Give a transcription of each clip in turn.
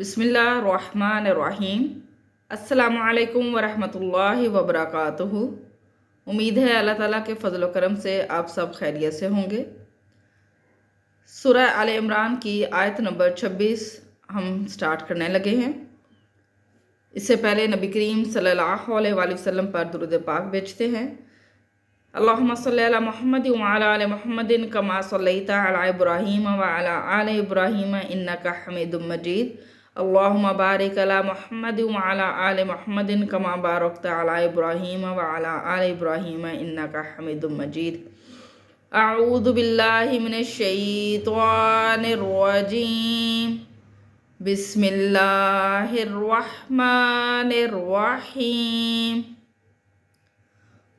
बिस्मिल्लाहिर्रहमानिर्रहीम। अस्सलामु अलैकुम वरहमतुल्लाहि वबरकातुहू। उम्मीद है अल्लाह ताला के फ़ज़ल व करम से आप सब खैरियत से होंगे। सूरह आले इमरान की आयत नंबर 26 हम स्टार्ट करने लगे हैं। इससे पहले नबी करीम सल्लल्लाहु अलैहि वसल्लम पर दुरूद पाक भेजते हैं। अल्लाहुम्मा सल्लि अला मुहम्मद व अला आलि मुहम्मदिन कमा सल्लैता अला इब्राहीम व अला आलि इब्राहीम इन्नका हमीदुम मजीद। अल्लाहुम्मा बारिक अला मुहम्मद व अला आलि मुहम्मदिन कमा बारकता अला इब्राहीम व अला आलि इब्राहीम इन्नका हमीदुम मजीद। अऊज़ु बिल्लाहि मिनश शैतानिर रजीम। बिस्मिल्लाहिर रहमानिर रहीम।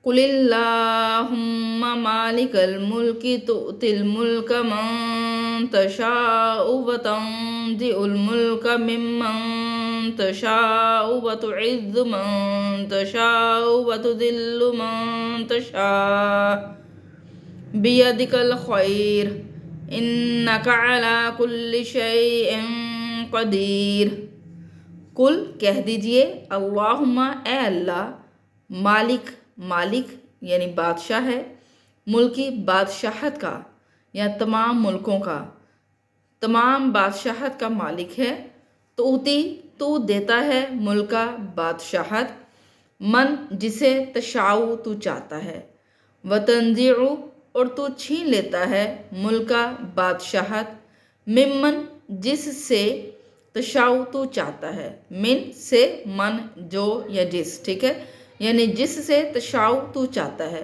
कुलिल्लाहुम्मा मालिकल मुल्की तुअतिल मुल्का मन तशाउ व तंज़िउल मुल्का मिम्मन तशाउ व तुइज़्ज़ु मन तशाउ व तुज़िल्लु मन तशा बियदिकल खैर इन्नका अला कुल्लि शैइन क़दीर। कुल कह दीजिए, अल्लाहुम्मा ए अल्लाह, मालिक मालिक यानी बादशाह है, मुल्की बादशाहत का या तमाम मुल्कों का, तमाम बादशाहत का मालिक है। तो उती तू देता है मुल्का बादशाहत, मन जिसे तशाऊ तू चाहता है, वतंजिउ और तू छीन लेता है मुल्का बादशाहत, मिम्मन जिससे तशाऊ तू चाहता है, मिन से मन जो या जिस, ठीक है, यानी जिससे तशाऊ तू चाहता है।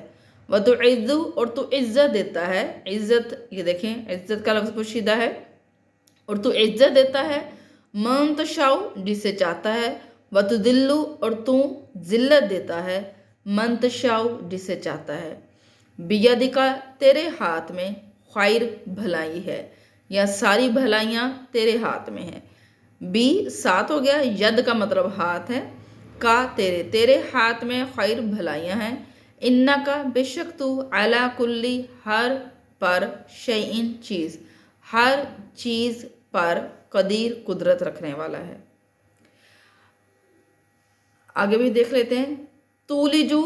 व तो इज़्ज़ु और तू इज़्ज़त देता है, इज़्ज़त ये देखें इज़्ज़त का लफ्ज़ पोशीदा है, और तू इज़्ज़त देता है मन तशाऊ जिसे चाहता है, व तो दिल्लु और तू ज़िल्लत देता है मन तशाऊ जिसे चाहता है। बियदिका तेरे हाथ में खैर भलाई है, या सारी भलाइयाँ तेरे हाथ में है। बी साथ हो गया, यद का मतलब हाथ है, का तेरे तेरे हाथ में खैर भलाइयाँ हैं। इन्ना का बेशक तू अला कुल्ली हर पर शैइन चीज़, हर चीज़ पर कदीर कुदरत रखने वाला है। आगे भी देख लेते हैं। तूलिजू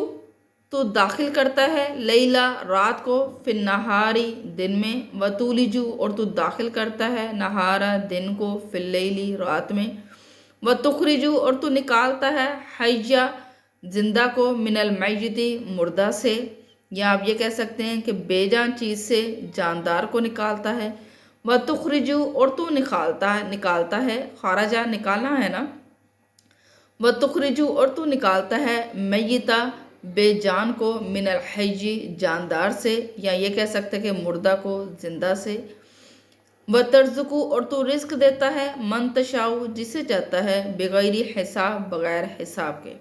तो दाखिल करता है, लैला रात को, फिर नहारी दिन में, व तूलिजू और तू दाखिल करता है नहारा दिन को, फिर लैली रात में, व तुखरिजू और तू निकालता है हय्या जिंदा को, मिनल मैयती मुर्दा से, या आप ये कह सकते हैं कि बेजान चीज़ से जानदार को निकालता है। व तुखरिजू और तू निकालता है खाराजा निकालना है ना, व तुखरिजू और तू निकालता है मैयता बेजान को, मिनल हय्यी जानदार से, या ये कह सकते हैं कि मुर्दा को जिंदा से। व तर्जुकू और तू रिस्क देता है मन तशाऊ जिसे चाहता है, बगैरी हिसाब बगैर हिसाब के।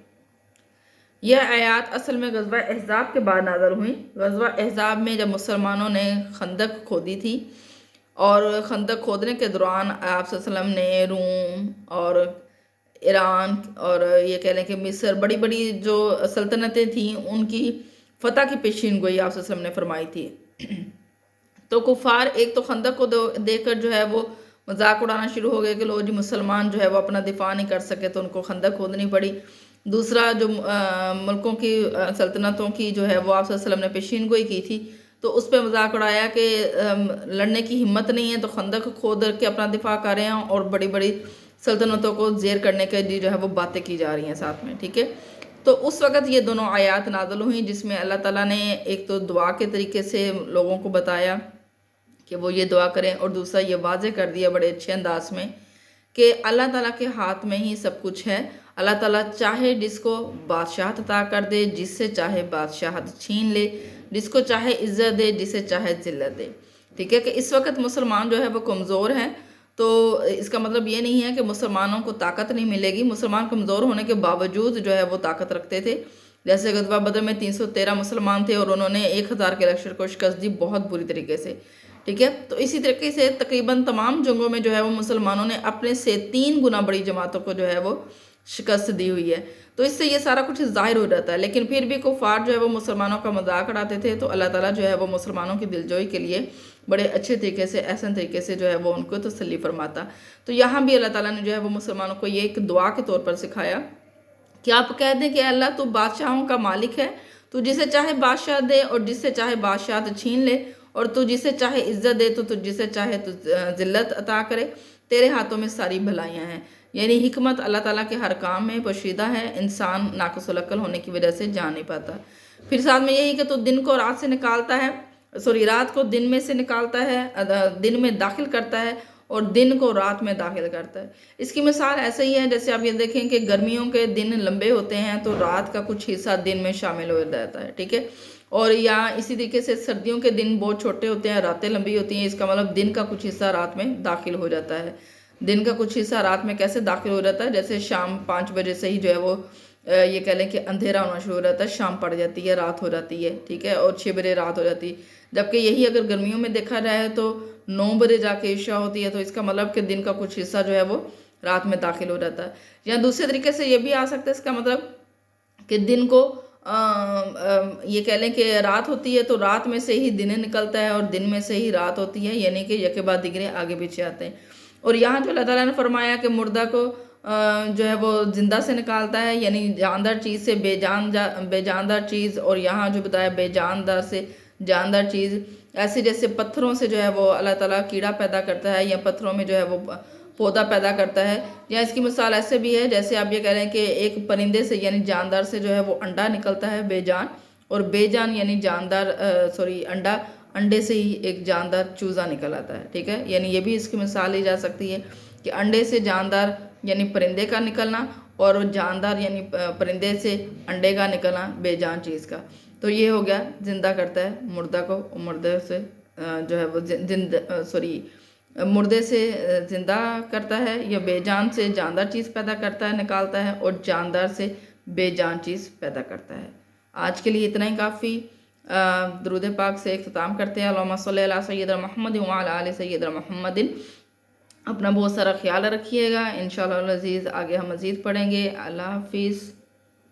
यह आयात असल में ग़ज़वा अहज़ाब के बाद नाज़िल हुई। ग़ज़वा अहज़ाब में जब मुसलमानों ने खंदक खोदी थी, और खंदक खोदने के दौरान आप सल्लल्लाहु अलैहि वसल्लम ने रूम और ईरान और ये कह लें कि मिस्र, बड़ी बड़ी जो सल्तनतें थीं, उनकी फ़तह की पेशीन गोई आप सल्लल्लाहु अलैहि वसल्लम ने फरमाई थी। तो कुफ़ार एक तो खंदक को देखकर जो है वो मजाक उड़ाना शुरू हो गए कि लो जी मुसलमान जो है वो अपना दिफा नहीं कर सके तो उनको खंदक खोदनी पड़ी। दूसरा जो मुल्कों की सल्तनतों की जो है वो आप सल्लल्लाहु अलैहि वसल्लम ने पेशीन गोई की थी, तो उस पर मजाक उड़ाया कि लड़ने की हिम्मत नहीं है तो खंदक खोद के अपना दिफा कर रहे हैं, और बड़ी बड़ी सल्तनतों को ज़ेर करने के लिए जो है वो बातें की जा रही हैं साथ में, ठीक है। तो उस वक़्त ये दोनों आयात नाज़िल हुई, जिसमें अल्लाह ताला ने एक तो दुआ के तरीके से लोगों को बताया कि वो ये दुआ करें, और दूसरा ये वाज़े कर दिया बड़े अच्छे अंदाज में कि अल्लाह ताला के हाथ में ही सब कुछ है। अल्लाह ताला चाहे जिसको बादशाहत अता कर दे, जिससे चाहे बादशाहत छीन ले, जिसको चाहे इज़्ज़त दे, जिसे चाहे ज़िल्लत दे, ठीक है। कि इस वक्त मुसलमान जो है वो कमज़ोर हैं, तो इसका मतलब ये नहीं है कि मुसलमानों को ताकत नहीं मिलेगी। मुसलमान कमज़ोर होने के बावजूद जो है वो ताकत रखते थे। जैसे ग़ज़वा बदर में 313 मुसलमान थे और उन्होंने 1000 के लश्कर को शिकस्त दी बहुत बुरी तरीके से, ठीक है। तो इसी तरीके से तकरीबन तमाम जंगों में जो है वो मुसलमानों ने अपने से 3 गुना बड़ी जमातों को जो है वो शिकस्त दी हुई है। तो इससे ये सारा कुछ ज़ाहिर हो जाता है। लेकिन फिर भी कुफ़ार जो है वो मुसलमानों का मजाक उड़ाते थे, तो अल्लाह ताला जो है वो मुसलमानों की दिलजोई के लिए بڑے اچھے طریقے سے احسن طریقے سے جو ہے وہ ان کو تسلی فرماتا۔ تو یہاں بھی اللہ تعالیٰ نے جو ہے وہ مسلمانوں کو یہ ایک دعا کے طور پر سکھایا کہ آپ کہہ دیں کہ اللہ تو بادشاہوں کا مالک ہے، تو جسے چاہے بادشاہ دے اور جس سے چاہے بادشاہت چھین لے، اور تو جسے چاہے عزت دے تو جسے چاہے تو ذلت عطا کرے، تیرے ہاتھوں میں ساری بھلائیاں ہیں۔ یعنی حکمت اللہ تعالیٰ کے ہر کام میں پوشیدہ ہے، انسان ناقص العقل ہونے کی وجہ سے جان نہیں پاتا۔ پھر ساتھ میں یہی کہ تو دن کو رات سے نکالتا ہے، رات کو دن میں سے نکالتا ہے، دن میں داخل کرتا ہے، اور دن کو رات میں داخل کرتا ہے۔ اس کی مثال ایسے ہی ہے جیسے آپ یہ دیکھیں کہ گرمیوں کے دن لمبے ہوتے ہیں تو رات کا کچھ حصہ دن میں شامل ہو جاتا ہے، ٹھیک ہے، اور یا اسی طریقے سے سردیوں کے دن بہت چھوٹے ہوتے ہیں، راتیں لمبی ہوتی ہیں، اس کا مطلب دن کا کچھ حصہ رات میں داخل ہو جاتا ہے۔ دن کا کچھ حصہ رات میں کیسے داخل ہو جاتا ہے؟ جیسے شام 5 بجے سے ہی جو ہے وہ یہ کہہ لیں کہ اندھیرا ہونا شروع ہو جاتا ہے، شام پڑ جاتی ہے، رات ہو جاتی ہے، ٹھیک ہے، اور 6 بجے رات ہو جاتی ہے۔ جبکہ یہی اگر گرمیوں میں دیکھا جائے تو 9 بجے جا کے عشاء ہوتی ہے، تو اس کا مطلب کہ دن کا کچھ حصہ جو ہے وہ رات میں داخل ہو جاتا ہے۔ یا دوسرے طریقے سے یہ بھی آ سکتا ہے اس کا مطلب کہ دن کو یہ کہہ لیں کہ رات ہوتی ہے تو رات میں سے ہی دن نکلتا ہے، اور دن میں سے ہی رات ہوتی ہے، یعنی کہ یکے بعد دیگرے آگے پیچھے آتے ہیں۔ اور یہاں جو اللہ تعالیٰ نے فرمایا کہ مردہ کو جو ہے وہ زندہ سے نکالتا ہے، یعنی جاندار چیز سے بے جاندار چیز، اور یہاں جو بتایا بے جاندار سے جاندار چیز، ایسے جیسے پتھروں سے جو ہے وہ اللہ تعالیٰ کیڑا پیدا کرتا ہے، یا پتھروں میں جو ہے وہ پودا پیدا کرتا ہے۔ یا اس کی مثال ایسے بھی ہے جیسے آپ یہ کہہ رہے ہیں کہ ایک پرندے سے یعنی جاندار سے جو ہے وہ انڈا نکلتا ہے بے جان، اور بے جان یعنی جاندار انڈے سے ہی ایک جاندار چوزا نکل آتا ہے، ٹھیک ہے، یعنی یہ بھی اس کی مثال لی جا سکتی ہے کہ انڈے سے جاندار یعنی پرندے کا نکلنا، اور جاندار یعنی پرندے سے انڈے کا نکلنا بے جان چیز کا۔ تو یہ ہو گیا زندہ کرتا ہے مردہ کو، مردے سے جو ہے وہ مردے سے زندہ کرتا ہے، یا بے جان سے جاندار چیز پیدا کرتا ہے، نکالتا ہے، اور جاندار سے بے جان چیز پیدا کرتا ہے۔ آج کے لیے اتنا ہی کافی۔ درود پاک سے اختتام کرتے ہیں۔ اللہم صلی علی سیدنا محمد وعلی آل سیدنا محمد۔ اپنا بہت سارا خیال رکھیے گا، انشاءاللہ العزیز آگے ہم مزید پڑھیں گے۔ اللہ حافظ۔